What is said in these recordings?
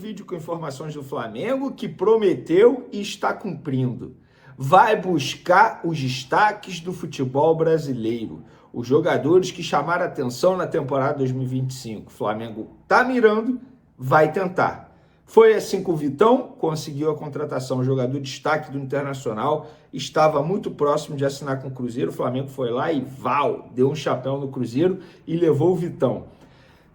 Vídeo com informações do Flamengo que prometeu e está cumprindo. Vai buscar os destaques do futebol brasileiro, os jogadores que chamaram atenção na temporada 2025. O Flamengo está mirando, vai tentar. Foi assim com o Vitão, conseguiu a contratação, jogador destaque do Internacional, estava muito próximo de assinar com o Cruzeiro. O Flamengo foi lá e deu um chapéu no Cruzeiro e levou o Vitão.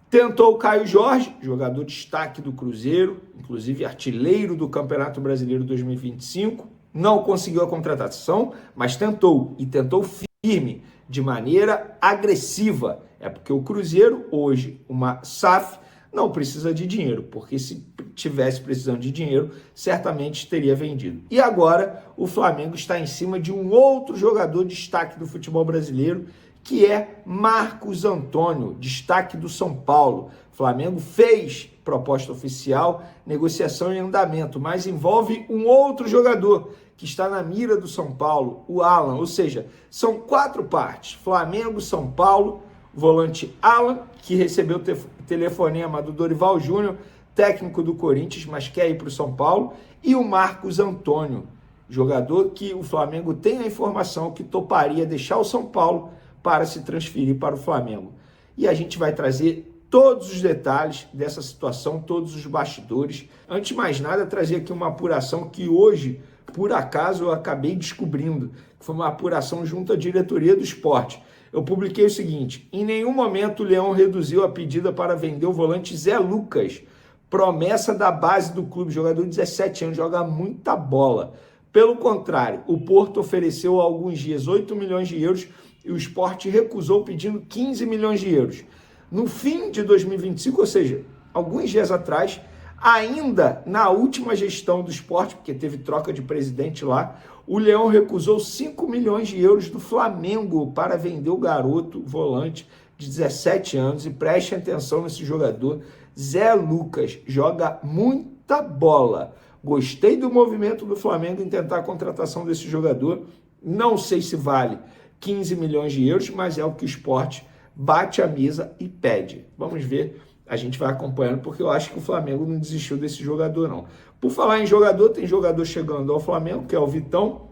Tentou o Caio Jorge, jogador destaque do Cruzeiro, inclusive artilheiro do Campeonato Brasileiro 2025. Não conseguiu a contratação, mas tentou, e tentou firme, de maneira agressiva. É porque o Cruzeiro, hoje, uma SAF, não precisa de dinheiro, porque se tivesse precisando de dinheiro, certamente teria vendido. E agora, o Flamengo está em cima de um outro jogador destaque do futebol brasileiro, que é Marcos Antônio, destaque do São Paulo. O Flamengo fez proposta oficial, negociação em andamento, mas envolve um outro jogador que está na mira do São Paulo, o Alan. Ou seja, são 4 partes: Flamengo, São Paulo, volante Alan, que recebeu telefonema do Dorival Júnior, técnico do Corinthians, mas quer ir para o São Paulo, e o Marcos Antônio, jogador que o Flamengo tem a informação que toparia deixar o São Paulo para se transferir para o Flamengo. E a gente vai trazer todos os detalhes dessa situação, todos os bastidores. Antes de mais nada, trazer aqui uma apuração que hoje, por acaso, eu acabei descobrindo, que foi uma apuração junto à diretoria do esporte. Eu publiquei o seguinte: em nenhum momento o Leão reduziu a pedida para vender o volante Zé Lucas, promessa da base do clube, jogador de 17 anos, joga muita bola. Pelo contrário, o Porto ofereceu há alguns dias 8 milhões de euros e o Sport recusou pedindo 15 milhões de euros. No fim de 2025, ou seja, alguns dias atrás, ainda na última gestão do Sport, porque teve troca de presidente lá, o Leão recusou 5 milhões de euros do Flamengo para vender o garoto volante de 17 anos. E preste atenção nesse jogador, Zé Lucas, joga muita bola. Gostei do movimento do Flamengo em tentar a contratação desse jogador. Não sei se vale 15 milhões de euros, mas é o que o Sport bate a mesa e pede. Vamos ver, a gente vai acompanhando, porque eu acho que o Flamengo não desistiu desse jogador, não. Por falar em jogador, tem jogador chegando ao Flamengo, que é o Vitão,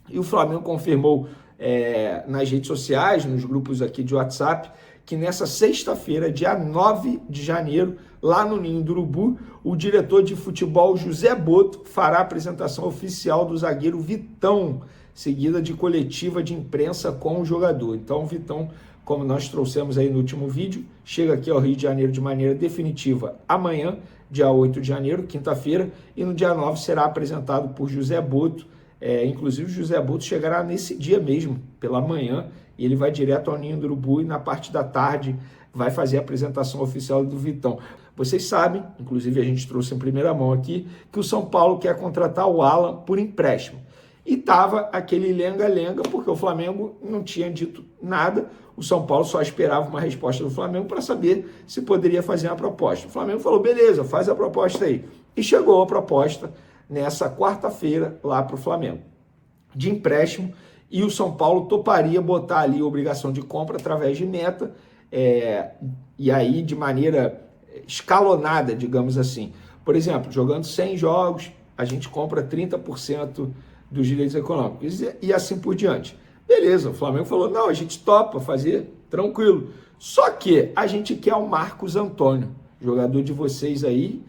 e o Flamengo confirmou nas redes sociais, nos grupos aqui de WhatsApp, que nessa sexta-feira, dia 9 de janeiro, lá no Ninho do Urubu, o diretor de futebol José Boto fará a apresentação oficial do zagueiro Vitão, seguida de coletiva de imprensa com o jogador. Então, o Vitão, como nós trouxemos aí no último vídeo, chega aqui ao Rio de Janeiro de maneira definitiva amanhã, dia 8 de janeiro, quinta-feira, e no dia 9 será apresentado por José Boto. Inclusive, o José Boto chegará nesse dia mesmo, pela manhã, e ele vai direto ao Ninho do Urubu e na parte da tarde vai fazer a apresentação oficial do Vitão. Vocês sabem, inclusive a gente trouxe em primeira mão aqui, que o São Paulo quer contratar o Alan por empréstimo. E estava aquele lenga-lenga, porque o Flamengo não tinha dito nada, o São Paulo só esperava uma resposta do Flamengo para saber se poderia fazer uma proposta. O Flamengo falou, beleza, faz a proposta aí. E chegou a proposta nessa quarta-feira lá para o Flamengo, de empréstimo, e o São Paulo toparia botar ali a obrigação de compra através de meta, e aí de maneira escalonada, digamos assim. Por exemplo, jogando 100 jogos, a gente compra 30% dos direitos econômicos, e assim por diante. Beleza, o Flamengo falou, não, a gente topa fazer, tranquilo. Só que a gente quer o Marcos Antônio, jogador de vocês aí,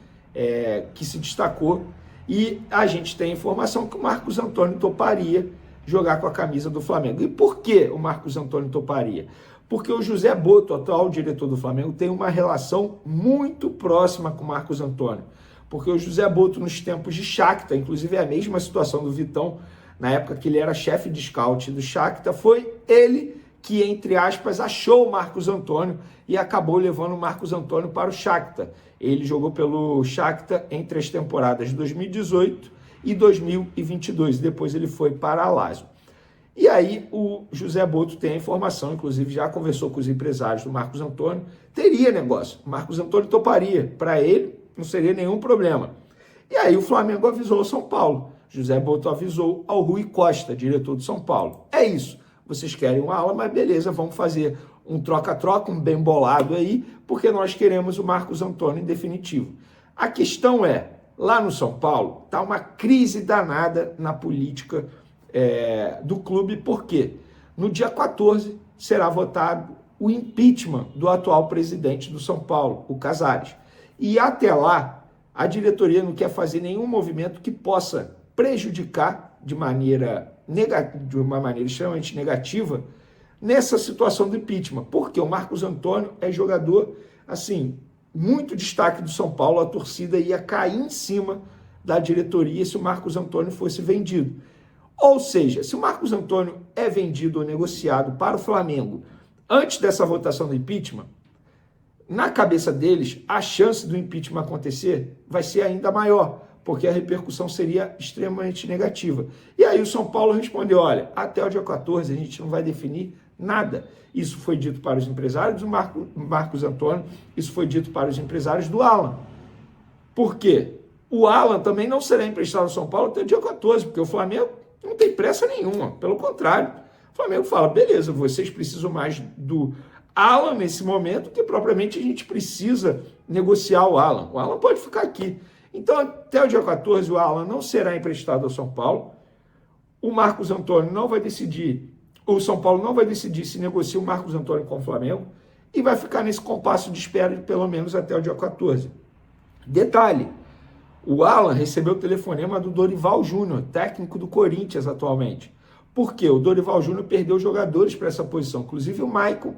que se destacou, e a gente tem informação que o Marcos Antônio toparia jogar com a camisa do Flamengo. E por que o Marcos Antônio toparia? Porque o José Boto, atual diretor do Flamengo, tem uma relação muito próxima com o Marcos Antônio. Porque o José Boto, nos tempos de Shakhtar, inclusive é a mesma situação do Vitão, na época que ele era chefe de scout do Shakhtar, foi ele que, entre aspas, achou o Marcos Antônio e acabou levando o Marcos Antônio para o Shakhtar. Ele jogou pelo Shakhtar entre as temporadas de 2018 e 2022, depois ele foi para a Lazio. E aí o José Boto tem a informação, inclusive já conversou com os empresários do Marcos Antônio, teria negócio, o Marcos Antônio toparia, para ele não seria nenhum problema. E aí o Flamengo avisou o São Paulo, José Boto avisou ao Rui Costa, diretor do São Paulo. É isso, vocês querem um ala, mas beleza, vamos fazer um troca-troca, um bem bolado aí, porque nós queremos o Marcos Antônio em definitivo. A questão é, lá no São Paulo, está uma crise danada na política do clube, porque no dia 14 será votado o impeachment do atual presidente do São Paulo, o Casares. E até lá, a diretoria não quer fazer nenhum movimento que possa prejudicar de uma maneira extremamente negativa nessa situação do impeachment, porque o Marcos Antônio é jogador, assim, muito destaque do São Paulo, a torcida ia cair em cima da diretoria se o Marcos Antônio fosse vendido. Ou seja, se o Marcos Antônio é vendido ou negociado para o Flamengo antes dessa votação do impeachment, na cabeça deles, a chance do impeachment acontecer vai ser ainda maior, porque a repercussão seria extremamente negativa. E aí o São Paulo respondeu, olha, até o dia 14 a gente não vai definir nada. Isso foi dito para os empresários do Marcos Antônio, isso foi dito para os empresários do Alan. Por quê? O Alan também não será emprestado ao São Paulo até o dia 14, porque o Flamengo não tem pressa nenhuma, pelo contrário. O Flamengo fala, beleza, vocês precisam mais do Alan nesse momento que propriamente a gente precisa negociar o Alan. O Alan pode ficar aqui. Então, até o dia 14, o Alan não será emprestado ao São Paulo. O Marcos Antônio não vai decidir, o São Paulo não vai decidir se negocia o Marcos Antônio com o Flamengo e vai ficar nesse compasso de espera de pelo menos até o dia 14. Detalhe, o Alan recebeu o telefonema do Dorival Júnior, técnico do Corinthians atualmente. Por quê? O Dorival Júnior perdeu jogadores para essa posição, inclusive o Maicon,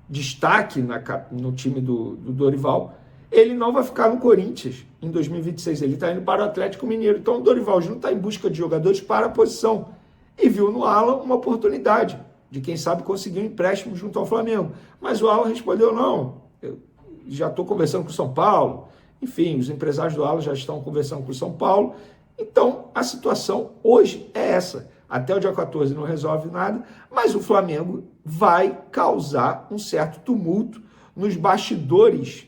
destaque no time do Dorival, ele não vai ficar no Corinthians em 2026, ele está indo para o Atlético Mineiro. Então o Dorival Júnior está em busca de jogadores para a posição e viu no Alan uma oportunidade de, quem sabe, conseguir um empréstimo junto ao Flamengo. Mas o Alan respondeu, não, eu já estou conversando com o São Paulo, enfim, os empresários do Alan já estão conversando com o São Paulo. Então a situação hoje é essa. Até o dia 14 não resolve nada, mas o Flamengo vai causar um certo tumulto nos bastidores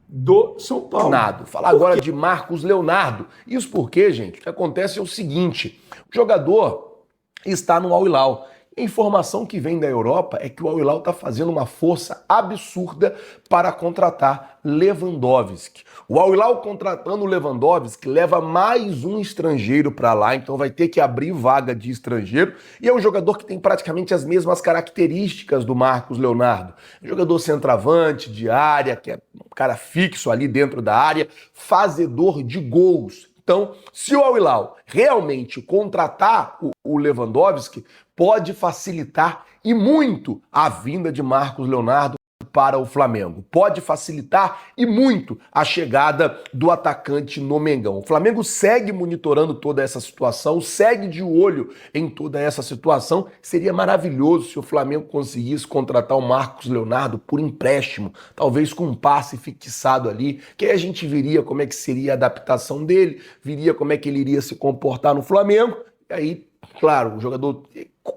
do São Paulo. Falar agora de Marcos Leonardo. Isso porque, gente, o que acontece é o seguinte, o jogador está no Al Hilal. A informação que vem da Europa é que o Al Hilal está fazendo uma força absurda para contratar Lewandowski. O Al Hilal contratando o Lewandowski leva mais um estrangeiro para lá, então vai ter que abrir vaga de estrangeiro. E é um jogador que tem praticamente as mesmas características do Marcos Leonardo. Jogador centroavante, de área, que é um cara fixo ali dentro da área, fazedor de gols. Então, se o Al Hilal realmente contratar o Lewandowski, pode facilitar e muito a vinda de Marcos Leonardo para o Flamengo. Pode facilitar e muito a chegada do atacante no Mengão. O Flamengo segue monitorando toda essa situação, segue de olho em toda essa situação. Seria maravilhoso se o Flamengo conseguisse contratar o Marcos Leonardo por empréstimo, talvez com um passe fixado ali, que aí a gente veria como é que seria a adaptação dele, viria como é que ele iria se comportar no Flamengo, e aí, claro, o jogador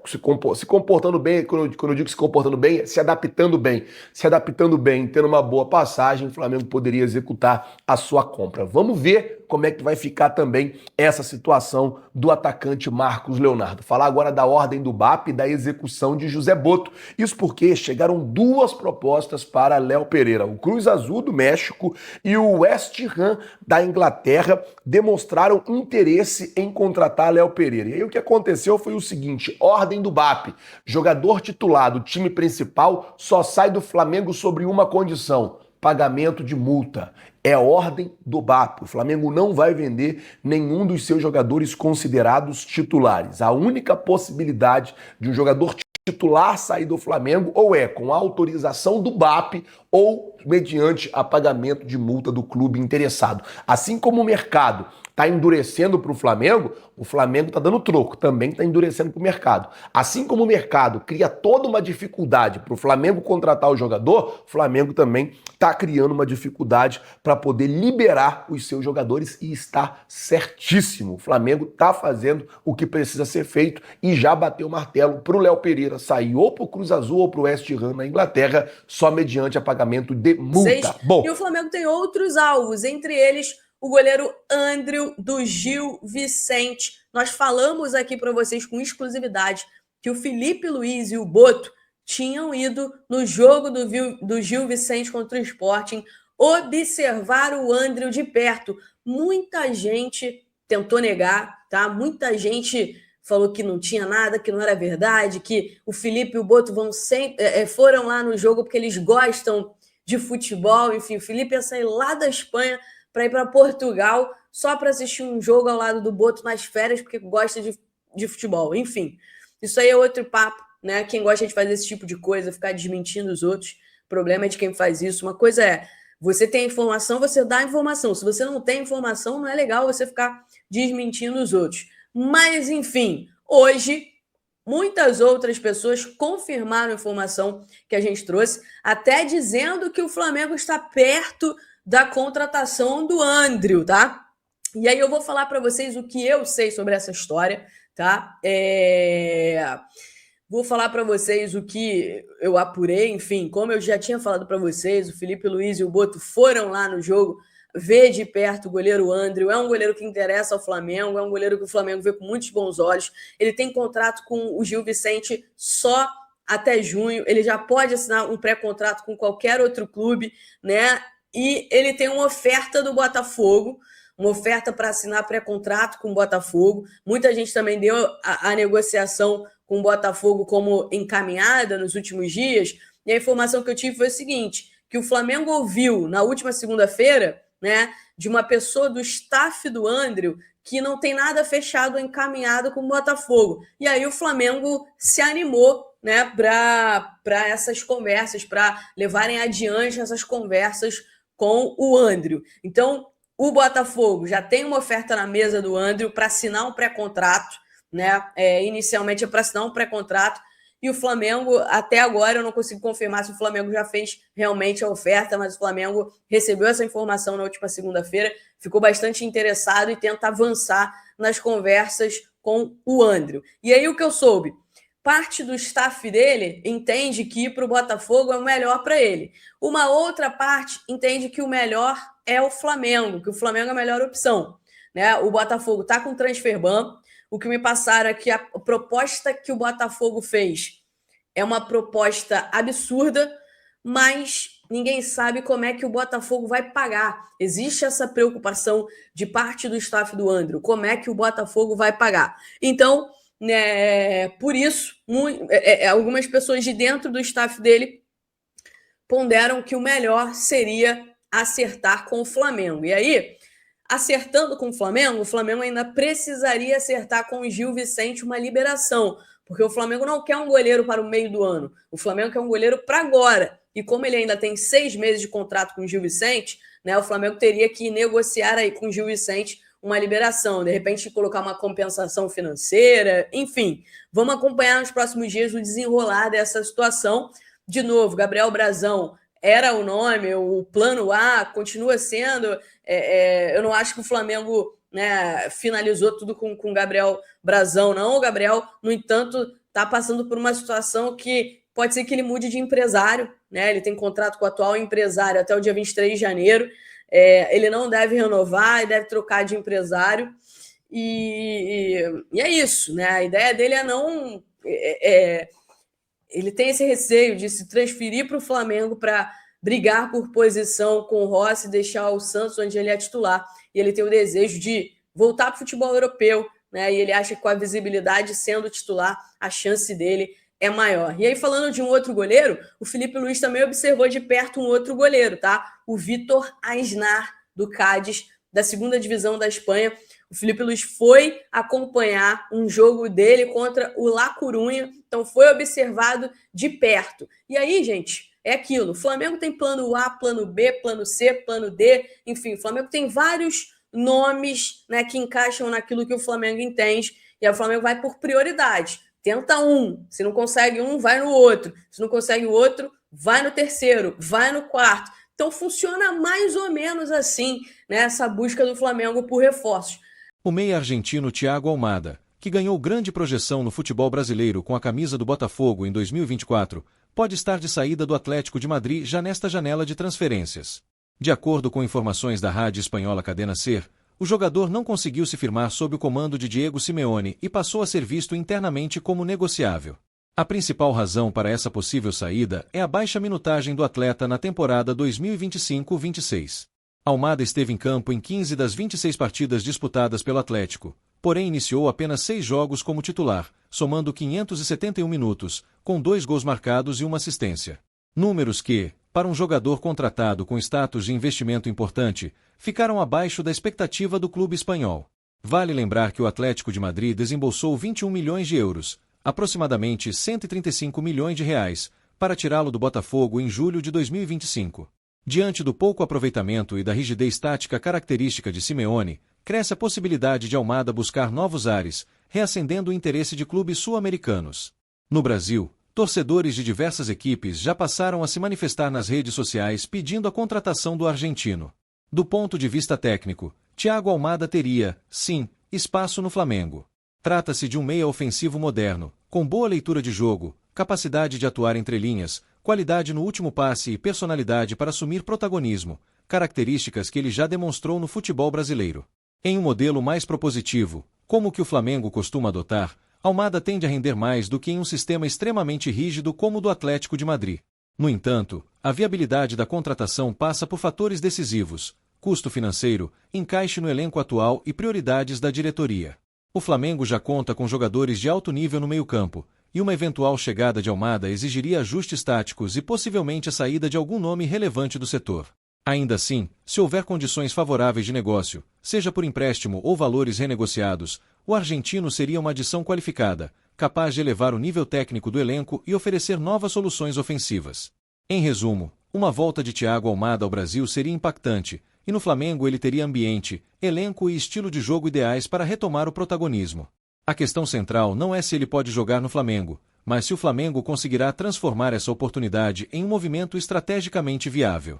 se comportando bem, quando eu digo se comportando bem, se adaptando bem, tendo uma boa passagem, o Flamengo poderia executar a sua compra. Vamos ver como é que vai ficar também essa situação do atacante Marcos Leonardo. Falar agora da ordem do BAP e da execução de José Botto. Isso porque chegaram duas propostas para Léo Pereira. O Cruz Azul do México e o West Ham da Inglaterra demonstraram interesse em contratar Léo Pereira. E aí o que aconteceu foi o seguinte, ordem do BAP, jogador titular do time principal só sai do Flamengo sobre uma condição, pagamento de multa. É ordem do BAP. O Flamengo não vai vender nenhum dos seus jogadores considerados titulares. A única possibilidade de um jogador titular sair do Flamengo ou é com autorização do BAP ou mediante a pagamento de multa do clube interessado. Assim como o mercado está endurecendo para o Flamengo está dando troco, também está endurecendo para o mercado. Assim como o mercado cria toda uma dificuldade para o Flamengo contratar o jogador, o Flamengo também está criando uma dificuldade para poder liberar os seus jogadores e está certíssimo. O Flamengo está fazendo o que precisa ser feito e já bateu o martelo para o Léo Pereira sair ou para o Cruz Azul ou para o West Ham na Inglaterra só mediante a pagamento de multa. Bom. E o Flamengo tem outros alvos, entre eles o goleiro André do Gil Vicente. Nós falamos aqui para vocês com exclusividade que o Felipe Luiz e o Boto tinham ido no jogo do Gil Vicente contra o Sporting. observar o Andriu de perto. Muita gente tentou negar, tá? Muita gente falou que não tinha nada, que não era verdade, que o Felipe e o Boto foram lá no jogo porque eles gostam de futebol. Enfim, o Felipe ia sair lá da Espanha para ir para Portugal só para assistir um jogo ao lado do Boto nas férias, porque gosta de futebol. Enfim, isso aí é outro papo, né? Quem gosta de fazer esse tipo de coisa, ficar desmentindo os outros, o problema é de quem faz isso. Uma coisa é, você tem informação, você dá informação. Se você não tem informação, não é legal você ficar desmentindo os outros. Mas, enfim, hoje, muitas outras pessoas confirmaram a informação que a gente trouxe, até dizendo que o Flamengo está perto da contratação do Andriu, tá? E aí eu vou falar para vocês o que eu sei sobre essa história, tá? Vou falar para vocês o que eu apurei, enfim, como eu já tinha falado para vocês, o Felipe Luiz e o Boto foram lá no jogo ver de perto o goleiro Andriu. É um goleiro que interessa ao Flamengo, é um goleiro que o Flamengo vê com muitos bons olhos. Ele tem contrato com o Gil Vicente só até junho, ele já pode assinar um pré-contrato com qualquer outro clube, né? E ele tem uma oferta do Botafogo, uma oferta para assinar pré-contrato com o Botafogo. Muita gente também deu a negociação com o Botafogo como encaminhada nos últimos dias. E a informação que eu tive foi o seguinte, que o Flamengo ouviu na última segunda-feira, né, de uma pessoa do staff do Andriu que não tem nada fechado ou encaminhado com o Botafogo. E aí o Flamengo se animou, né, para essas conversas, para levarem adiante essas conversas com o Andriu. Então, o Botafogo já tem uma oferta na mesa do Andriu para assinar um pré-contrato, né? Inicialmente é para assinar um pré-contrato, e o Flamengo, até agora, eu não consigo confirmar se o Flamengo já fez realmente a oferta, mas o Flamengo recebeu essa informação na última segunda-feira, ficou bastante interessado e tenta avançar nas conversas com o Andriu. E aí o que eu soube? Parte do staff dele entende que ir para o Botafogo é o melhor para ele. Uma outra parte entende que o melhor é o Flamengo, que o Flamengo é a melhor opção, né? O Botafogo está com transfer ban. O que me passaram é que a proposta que o Botafogo fez é uma proposta absurda, mas ninguém sabe como é que o Botafogo vai pagar. Existe essa preocupação de parte do staff do Andriu, como é que o Botafogo vai pagar. Então, por isso, algumas pessoas de dentro do staff dele ponderam que o melhor seria acertar com o Flamengo. E aí, acertando com o Flamengo ainda precisaria acertar com o Gil Vicente uma liberação, porque o Flamengo não quer um goleiro para o meio do ano, o Flamengo quer um goleiro para agora. E como ele ainda tem 6 meses de contrato com o Gil Vicente, né, o Flamengo teria que negociar aí com o Gil Vicente uma liberação, de repente colocar uma compensação financeira, enfim. Vamos acompanhar nos próximos dias o desenrolar dessa situação. De novo, Gabriel Brazão era o nome, o plano A continua sendo. Eu não acho que o Flamengo, né, finalizou tudo com o Gabriel Brazão, não. O Gabriel, no entanto, está passando por uma situação que pode ser que ele mude de empresário, né? Ele tem contrato com o atual empresário até o dia 23 de janeiro. Ele não deve renovar, deve trocar de empresário. E é isso, né? A ideia dele é não... ele tem esse receio de se transferir para o Flamengo para brigar por posição com o Rossi e deixar o Santos onde ele é titular. E ele tem o desejo de voltar para o futebol europeu, né? E ele acha que com a visibilidade sendo titular, a chance dele é maior. E aí, falando de um outro goleiro, o Felipe Luiz também observou de perto um outro goleiro, tá? O Vítor Asnar, do Cádiz, da 2ª divisão da Espanha. O Felipe Luiz foi acompanhar um jogo dele contra o La Coruña, então foi observado de perto. E aí, gente, é aquilo. O Flamengo tem plano A, plano B, plano C, plano D, enfim, o Flamengo tem vários nomes, né, que encaixam naquilo que o Flamengo entende, e aí o Flamengo vai por prioridade. Tenta um, se não consegue um, vai no outro. Se não consegue o outro, vai no terceiro, vai no quarto. Então funciona mais ou menos assim, né, essa busca do Flamengo por reforços. O meia argentino Thiago Almada, que ganhou grande projeção no futebol brasileiro com a camisa do Botafogo em 2024, pode estar de saída do Atlético de Madrid já nesta janela de transferências. De acordo com informações da rádio espanhola Cadena SER, o jogador não conseguiu se firmar sob o comando de Diego Simeone e passou a ser visto internamente como negociável. A principal razão para essa possível saída é a baixa minutagem do atleta na temporada 2025-26. Almada esteve em campo em 15 das 26 partidas disputadas pelo Atlético, porém iniciou apenas 6 jogos como titular, somando 571 minutos, com 2 gols marcados e uma assistência. Números que, para um jogador contratado com status de investimento importante, ficaram abaixo da expectativa do clube espanhol. Vale lembrar que o Atlético de Madrid desembolsou 21 milhões de euros, aproximadamente 135 milhões de reais, para tirá-lo do Botafogo em julho de 2025. Diante do pouco aproveitamento e da rigidez tática característica de Simeone, cresce a possibilidade de Almada buscar novos ares, reacendendo o interesse de clubes sul-americanos. No Brasil, torcedores de diversas equipes já passaram a se manifestar nas redes sociais pedindo a contratação do argentino. Do ponto de vista técnico, Thiago Almada teria, sim, espaço no Flamengo. Trata-se de um meia ofensivo moderno, com boa leitura de jogo, capacidade de atuar entre linhas, qualidade no último passe e personalidade para assumir protagonismo, características que ele já demonstrou no futebol brasileiro. Em um modelo mais propositivo, como o que o Flamengo costuma adotar, Almada tende a render mais do que em um sistema extremamente rígido como o do Atlético de Madrid. No entanto, a viabilidade da contratação passa por fatores decisivos: custo financeiro, encaixe no elenco atual e prioridades da diretoria. O Flamengo já conta com jogadores de alto nível no meio-campo, e uma eventual chegada de Almada exigiria ajustes táticos e possivelmente a saída de algum nome relevante do setor. Ainda assim, se houver condições favoráveis de negócio, seja por empréstimo ou valores renegociados, o argentino seria uma adição qualificada, capaz de elevar o nível técnico do elenco e oferecer novas soluções ofensivas. Em resumo, uma volta de Thiago Almada ao Brasil seria impactante, e no Flamengo ele teria ambiente, elenco e estilo de jogo ideais para retomar o protagonismo. A questão central não é se ele pode jogar no Flamengo, mas se o Flamengo conseguirá transformar essa oportunidade em um movimento estrategicamente viável.